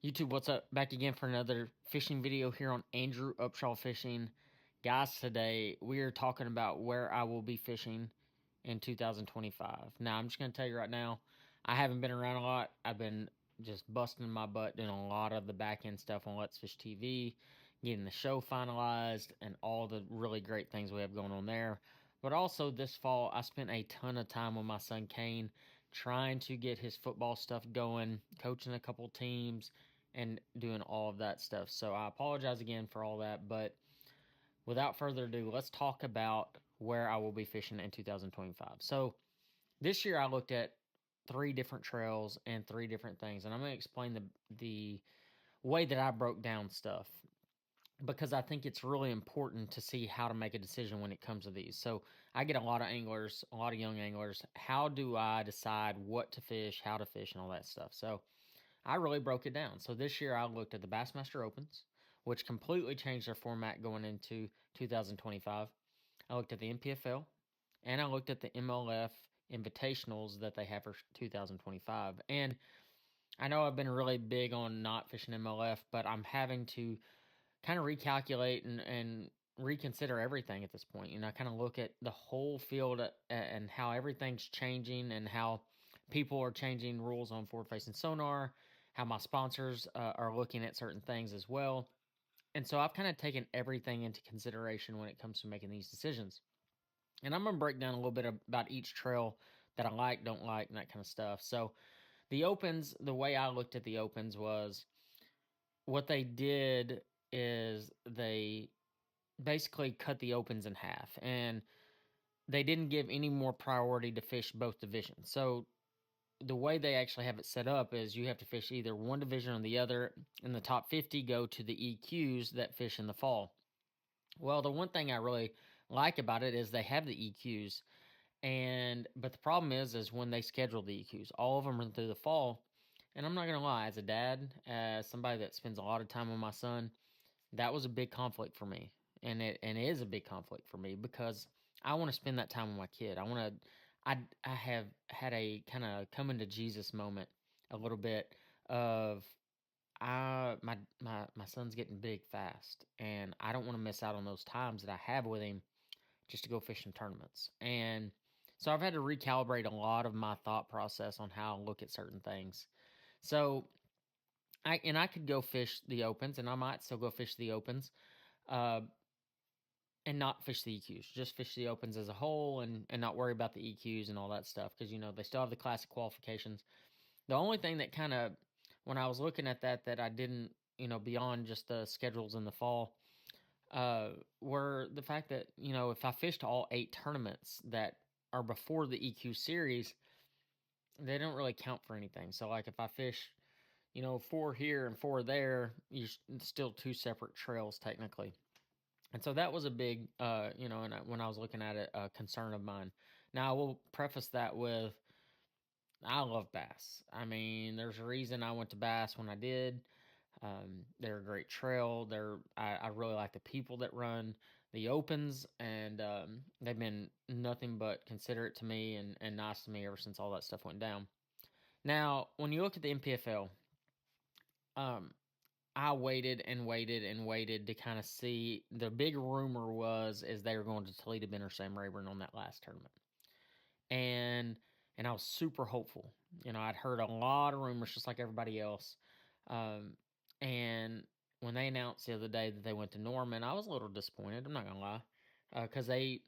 YouTube, what's up? Back again for another fishing video here on Andrew Upshaw Fishing. Guys, today we are talking about where I will be fishing in 2025. Now, I'm just going to tell you right now, I haven't been around a lot. I've been just busting my butt doing a lot of the back end stuff on Let's Fish TV, getting the show finalized, and all the really great things we have going on there. But also this fall, I spent a ton of time with my son Kane trying to get his football stuff going, coaching a couple teams, and doing all of that stuff. So I apologize again for all that, but without further ado, let's talk about where I will be fishing in 2025. So this year I looked at three different trails and three different things, and I'm going to explain the way that I broke down stuff because I think it's really important to see how to make a decision when it comes to these. So I get a lot of anglers, a lot of young anglers. How do I decide what to fish, how to fish, and all that stuff? So I really broke it down. So this year I looked at the Bassmaster Opens, which completely changed their format going into 2025. I looked at the NPFL, and I looked at the MLF invitationals that they have for 2025. And I know I've been really big on not fishing MLF, but I'm having to kind of recalculate and reconsider everything at this point. Kind of look at the whole field and how everything's changing and how people are changing rules on forward facing sonar, how my sponsors are looking at certain things as well. And so I've kind of taken everything into consideration when it comes to making these decisions. And I'm going to break down a little bit about each trail that I like, don't like, and that kind of stuff. So the opens, the way I looked at the opens was what they did is they basically cut the opens in half, and they didn't give any more priority to fish both divisions. So the way they actually have it set up is you have to fish either one division or the other, and the top 50 go to the EQs that fish in the fall. Well, the one thing I really like about it is they have the EQs, but the problem is when they schedule the EQs, all of them run through the fall. And I'm not gonna lie, as a dad, as somebody that spends a lot of time with my son, that was a big conflict for me, and it is a big conflict for me because I want to spend that time with my kid. I have had a kind of coming to Jesus moment a little bit of my son's getting big fast, and I don't want to miss out on those times that I have with him just to go fish some tournaments. And so I've had to recalibrate a lot of my thought process on how I look at certain things. So I could go fish the opens, and I might still go fish the opens, uh, and not fish the EQs. Just fish the opens as a whole, and not worry about the EQs and all that stuff because they still have the classic qualifications. The only thing that kind of when I was looking at that I didn't beyond just the schedules in the fall were the fact that if I fished all 8 tournaments that are before the EQ series, they don't really count for anything. So like if I fish 4 here and 4 there, you're still 2 separate trails technically. And so that was a big, when I was looking at it, concern of mine. Now, I will preface that with I love bass. I mean, there's a reason I went to bass when I did. They're a great trail. I really like the people that run the opens, and they've been nothing but considerate to me and nice to me ever since all that stuff went down. Now, when you look at the NPFL, um, I waited and waited and waited to kind of see. The big rumor was is they were going to Toledo Bend or Sam Rayburn on that last tournament, and I was super hopeful. I'd heard a lot of rumors just like everybody else, um, and when they announced the other day that they went to Norman, I was a little disappointed. I'm not gonna lie, because I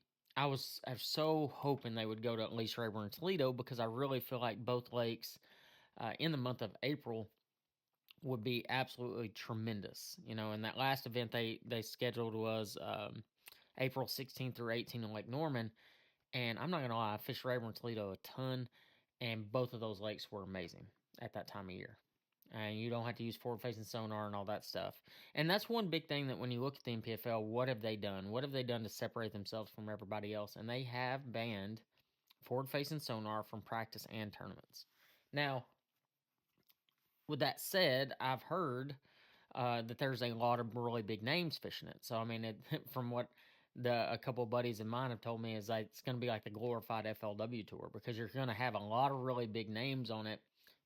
was so hoping they would go to at least Rayburn and Toledo because I really feel like both lakes in the month of April would be absolutely tremendous. And that last event they scheduled was April 16th through 18th in Lake Norman, and I'm not gonna lie, I fished Rayburn Toledo a ton, and both of those lakes were amazing at that time of year. And you don't have to use forward facing sonar and all that stuff. And that's one big thing that when you look at the NPFL, what have they done? What have they done to separate themselves from everybody else? And they have banned forward facing sonar from practice and tournaments. Now, with that said, I've heard that there's a lot of really big names fishing it. So I mean, from what a couple of buddies of mine have told me is like it's going to be like the glorified FLW tour because you're going to have a lot of really big names on it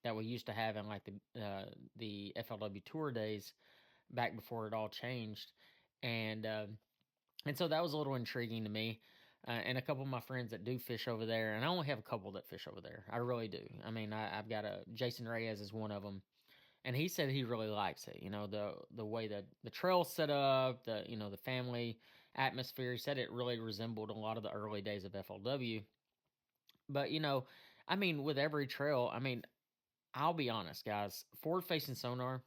that we used to have in like the FLW tour days back before it all changed, and uh, and so that was a little intriguing to me. And a couple of my friends that do fish over there, and I only have a couple that fish over there. I really do. I mean, I've got a Jason Reyes is one of them, and he said he really likes it. You know, the way that the trail's set up, the family atmosphere. He said it really resembled a lot of the early days of FLW. But I mean, with every trail, I mean, I'll be honest, guys. Forward facing sonar,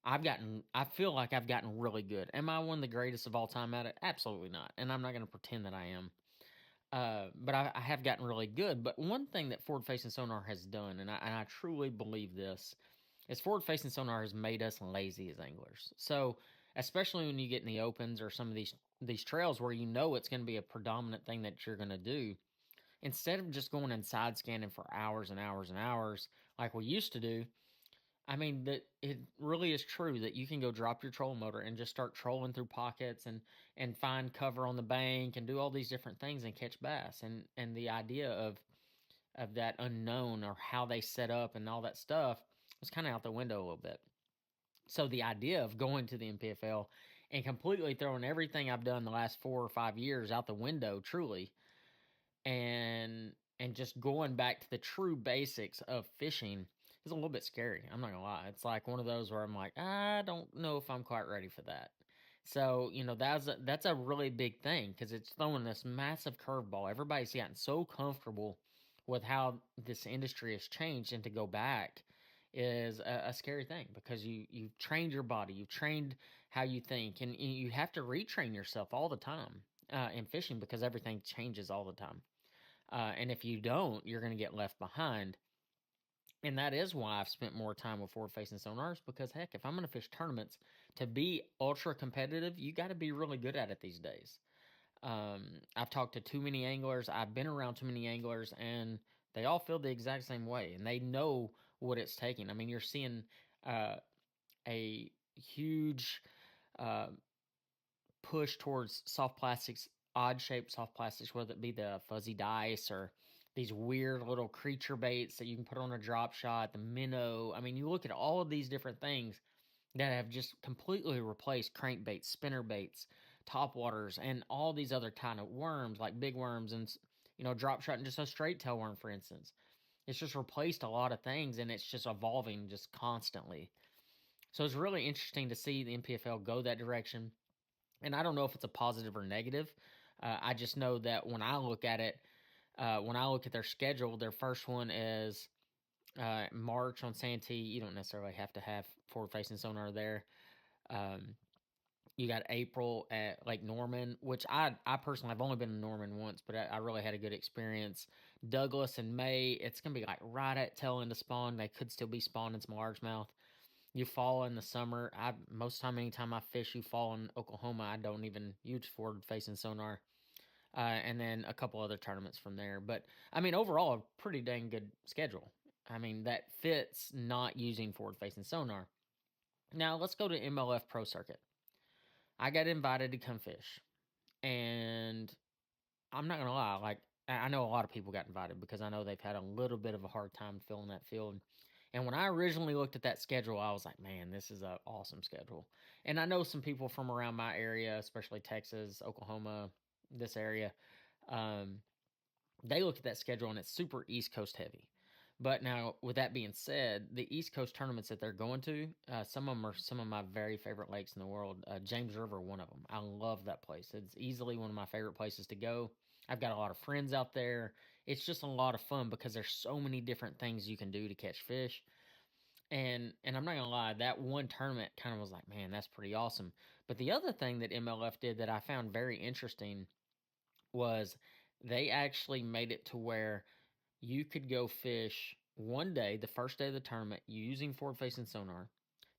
I feel like I've gotten really good. Am I one of the greatest of all time at it? Absolutely not. And I'm not going to pretend that I am. But I have gotten really good. But one thing that forward facing sonar has done, and I truly believe this, is forward facing sonar has made us lazy as anglers. So, especially when you get in the opens or some of these trails where you know it's going to be a predominant thing that you're going to do, instead of just going and side scanning for hours and hours and hours like we used to do, I mean that it really is true that you can go drop your trolling motor and just start trolling through pockets and find cover on the bank and do all these different things and catch bass. And the idea of that unknown or how they set up and all that stuff was kind of out the window a little bit. So the idea of going to the NPFL and completely throwing everything I've done the last 4 or 5 years out the window, truly, and just going back to the true basics of fishing is a little bit scary. I'm not gonna lie. It's like one of those where I'm like, I don't know if I'm quite ready for that. So that's a really big thing because it's throwing this massive curveball. Everybody's gotten so comfortable with how this industry has changed, and to go back is a scary thing because you've trained your body, you've trained how you think, and you have to retrain yourself all the time in fishing because everything changes all the time. And if you don't, you're going to get left behind. And that is why I've spent more time with forward facing sonars because, heck, if I'm going to fish tournaments, to be ultra competitive, you got to be really good at it these days. I've talked to too many anglers, I've been around too many anglers, and they all feel the exact same way. And they know what it's taking. I mean, you're seeing uh, a huge uh, push towards soft plastics, odd shaped soft plastics, whether it be the fuzzy dice or these weird little creature baits that you can put on a drop shot, the minnow. I mean, you look at all of these different things that have just completely replaced crankbaits, spinner baits, top waters, and all these other kind of worms like big worms and drop shot and just a straight tail worm, for instance. It's just replaced a lot of things, and it's just evolving just constantly. So it's really interesting to see the NPFL go that direction, and I don't know if it's a positive or negative. I just know that when I look at it, when I look at their schedule, their first one is March on Santee. You don't necessarily have to have forward facing sonar there. Um, you got April at Lake Norman, which I personally have only been to Norman once, but I really had a good experience. Douglas in May, it's gonna be like right at tail end of spawn. They could still be spawning some largemouth. You fall in the summer. I most time anytime I fish you fall in Oklahoma, I don't even use forward facing sonar. And then a couple other tournaments from there. But I mean, overall, a pretty dang good schedule. I mean, that fits not using forward facing sonar. Now let's go to MLF Pro Circuit. I got invited to come fish, and I'm not gonna lie, like I know a lot of people got invited because I know they've had a little bit of a hard time filling that field. And when I originally looked at that schedule, I was like, man, this is an awesome schedule. And I know some people from around my area, especially Texas, Oklahoma, this area, um, they look at that schedule and it's super East Coast heavy. But now, with that being said, the East Coast tournaments that they're going to, some of them are some of my very favorite lakes in the world. James River, one of them. I love that place. It's easily one of my favorite places to go. I've got a lot of friends out there. It's just a lot of fun because there's so many different things you can do to catch fish. And I'm not gonna lie, that one tournament kind of was like, man, that's pretty awesome. But the other thing that MLF did that I found very interesting was they actually made it to where you could go fish one day, the first day of the tournament, using forward facing sonar.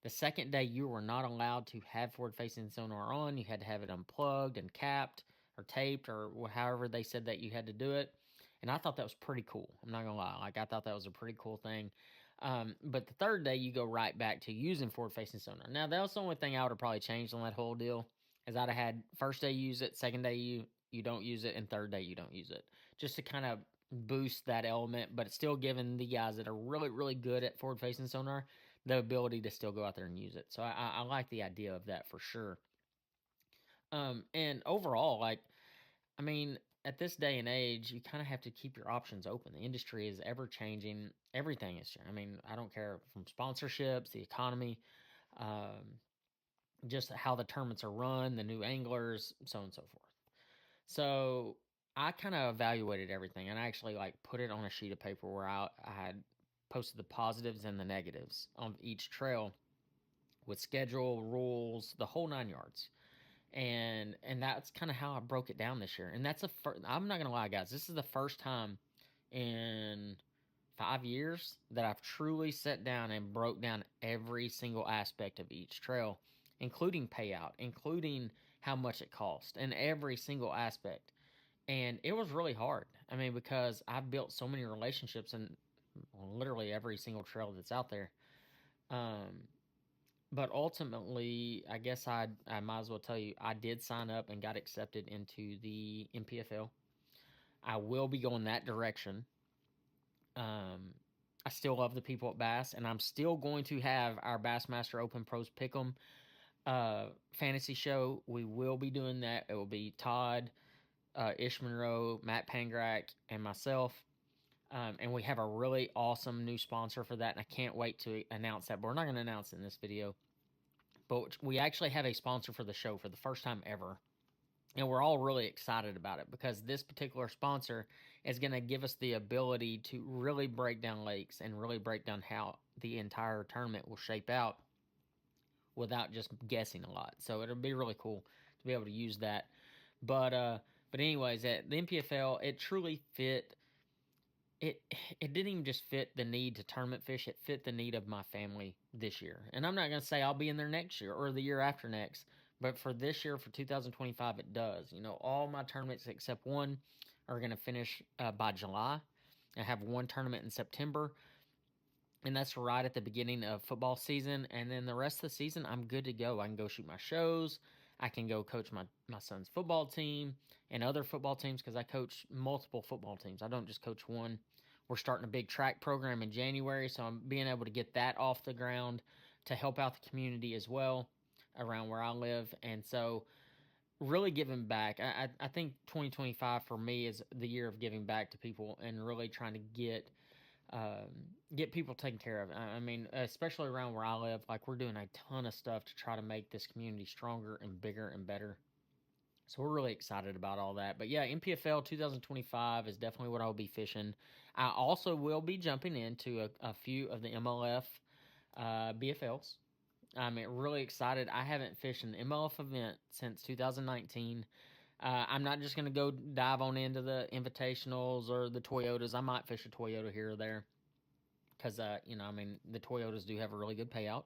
The second day, you were not allowed to have forward facing sonar on. You had to have it unplugged and capped or taped or however they said that you had to do it. And I thought that was pretty cool. I'm not gonna lie. Like, I thought that was a pretty cool thing. But the third day, you go right back to using forward facing sonar. Now, that was the only thing I would have probably changed on that whole deal. Is I'd have had first day you use it, second day you don't use it, and third day you don't use it, just to kind of boost that element, but it's still giving the guys that are really, really good at forward facing sonar the ability to still go out there and use it. So I like the idea of that for sure. And overall, like, I mean, at this day and age, you kind of have to keep your options open. The industry is ever changing. Everything is changing. I mean, I don't care from sponsorships, the economy, um, just how the tournaments are run, the new anglers, so on and so forth. So I kind of evaluated everything and I actually like put it on a sheet of paper where I had posted the positives and the negatives on each trail with schedule, rules, the whole 9 yards. And that's kind of how I broke it down this year. And that's I'm not gonna lie, guys. This is the first time in 5 years that I've truly sat down and broke down every single aspect of each trail, including payout, including how much it cost, and every single aspect. And it was really hard. I mean, because I've built so many relationships in literally every single trail that's out there. Um, but ultimately, I guess I might as well tell you I did sign up and got accepted into the NPFL. I will be going that direction. Um, I still love the people at Bass, and I'm still going to have our Bassmaster Open Pros Pick'em fantasy show. We will be doing that. It will be Todd, Ish Monroe, Matt Pangrak, and myself. And we have a really awesome new sponsor for that, and I can't wait to announce that. But we're not going to announce it in this video. But we actually have a sponsor for the show for the first time ever. And we're all really excited about it because this particular sponsor is going to give us the ability to really break down lakes and really break down how the entire tournament will shape out without just guessing a lot. So it'll be really cool to be able to use that. But anyways, at the NPFL, it truly fit. It didn't even just fit the need to tournament fish. It fit the need of my family this year. And I'm not going to say I'll be in there next year or the year after next, but for this year, for 2025, it does. You know, all my tournaments except one are going to finish by July. I have one tournament in September, and that's right at the beginning of football season. And then the rest of the season, I'm good to go. I can go shoot my shows. I can go coach my son's football team and other football teams because I coach multiple football teams. I don't just coach one. We're starting a big track program in January, so I'm being able to get that off the ground to help out the community as well around where I live. And so, really giving back. I think 2025 for me is the year of giving back to people and really trying to get people taken care of. I mean, especially around where I live, like we're doing a ton of stuff to try to make this community stronger and bigger and better. So we're really excited about all that. But yeah, NPFL 2025 is definitely what I'll be fishing. I also will be jumping into a few of the MLF BFLs. I'm really excited. I haven't fished an MLF event since 2019. I'm not just going to go dive on into the invitationals or the Toyotas. I might fish a Toyota here or there because, I mean, the Toyotas do have a really good payout.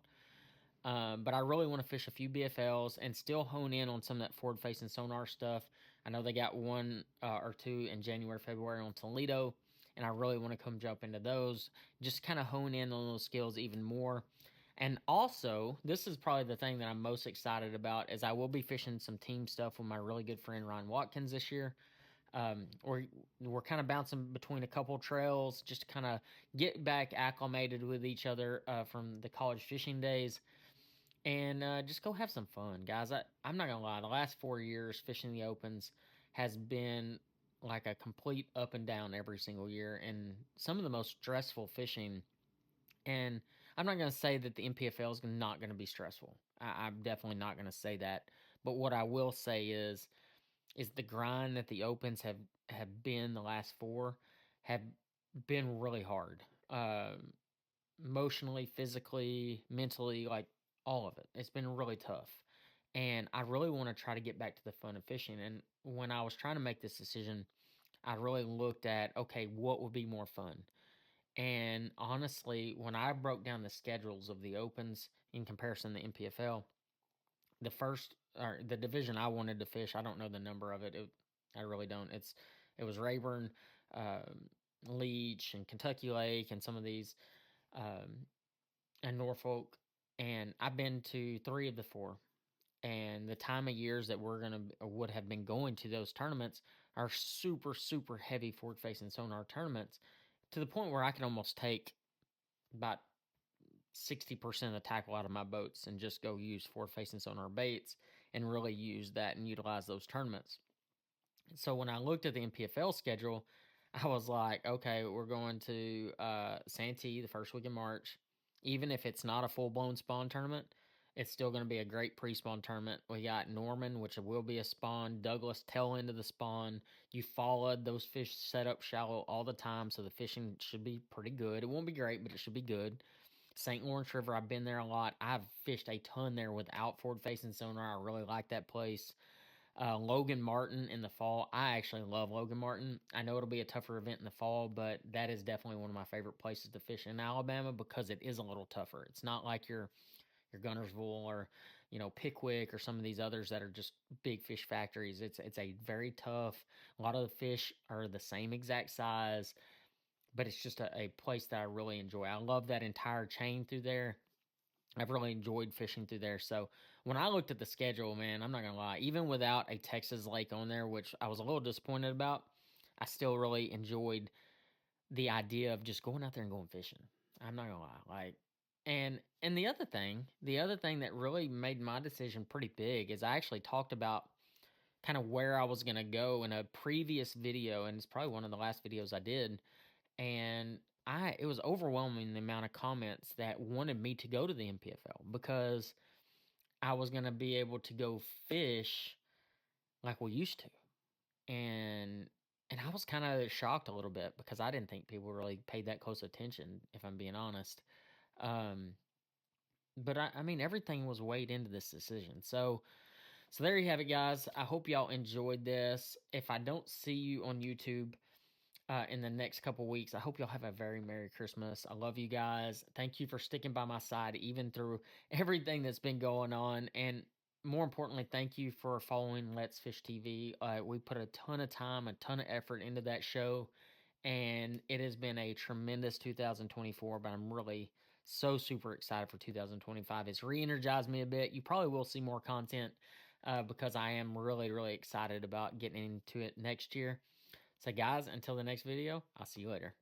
But I really want to fish a few BFLs and still hone in on some of that forward facing sonar stuff. I know they got one or two in January, February on Toledo, and I really want to come jump into those. Just kind of hone in on those skills even more. And also, this is probably the thing that I'm most excited about is I will be fishing some team stuff with my really good friend Ryan Watkins this year. We're kind of bouncing between a couple trails just to kind of get back acclimated with each other from the college fishing days and just go have some fun, guys. I'm not gonna lie, the last 4 years fishing the opens has been like a complete up and down every single year, and some of the most stressful fishing. And I'm not gonna say that the NPFL is not gonna be stressful. I'm definitely not gonna say that. But what I will say is the grind that the opens have been the last four have been really hard. Emotionally, physically, mentally, like all of it. It's been really tough. And I really want to try to get back to the fun of fishing. And when I was trying to make this decision, I really looked at okay, what would be more fun? And honestly, when I broke down the schedules of the opens in comparison to NPFL, the first or the division I wanted to fish, I don't know the number of it. I really don't. It was Rayburn, Leech, and Kentucky Lake, and some of these um, and Norfolk, and I've been to three of the four. And the time of years that we're gonna would have been going to those tournaments, are super, super heavy forward-facing sonar tournaments, to the point where I can almost take about 60% of the tackle out of my boats and just go use forward-facing sonar baits and really use that and utilize those tournaments. So when I looked at the NPFL schedule, I was like, okay, we're going to Santee the first week in March. Even if it's not a full-blown spawn tournament, it's still going to be a great pre-spawn tournament. We got Norman, which will be a spawn. Douglas, tail end of the spawn. You followed those fish set up shallow all the time, so the fishing should be pretty good. It won't be great, but it should be good. St. Lawrence River, I've been there a lot. I've fished a ton there without forward-facing sonar. I really like that place. Logan Martin in the fall. I actually love Logan Martin. I know it'll be a tougher event in the fall, but that is definitely one of my favorite places to fish in Alabama because it is a little tougher. It's not like your Gunnersville or Pickwick or some of these others that are just big fish factories. It's a very tough. A lot of the fish are the same exact size, but it's just a place that I really enjoy. I love that entire chain through there. I've really enjoyed fishing through there. So when I looked at the schedule, man, I'm not gonna lie, even without a Texas lake on there, which I was a little disappointed about, I still really enjoyed the idea of just going out there and going fishing. I'm not gonna lie. And the other thing that really made my decision pretty big is I actually talked about kind of where I was gonna go in a previous video, and it's probably one of the last videos I did, and it was overwhelming the amount of comments that wanted me to go to the NPFL because I was gonna be able to go fish like we used to, and I was kind of shocked a little bit because I didn't think people really paid that close attention, if I'm being honest. Um, but I mean, everything was weighed into this decision. So there you have it, guys. I hope y'all enjoyed this. If I don't see you on YouTube in the next couple weeks. I hope y'all have a very Merry Christmas. I love you guys. Thank you for sticking by my side, even through everything that's been going on. And more importantly, thank you for following Let's Fish TV. We put a ton of time, a ton of effort into that show, and it has been a tremendous 2024. But I'm really so super excited for 2025. It's re energized me a bit. You probably will see more content because I am really, really excited about getting into it next year. So, guys, until the next video, I'll see you later.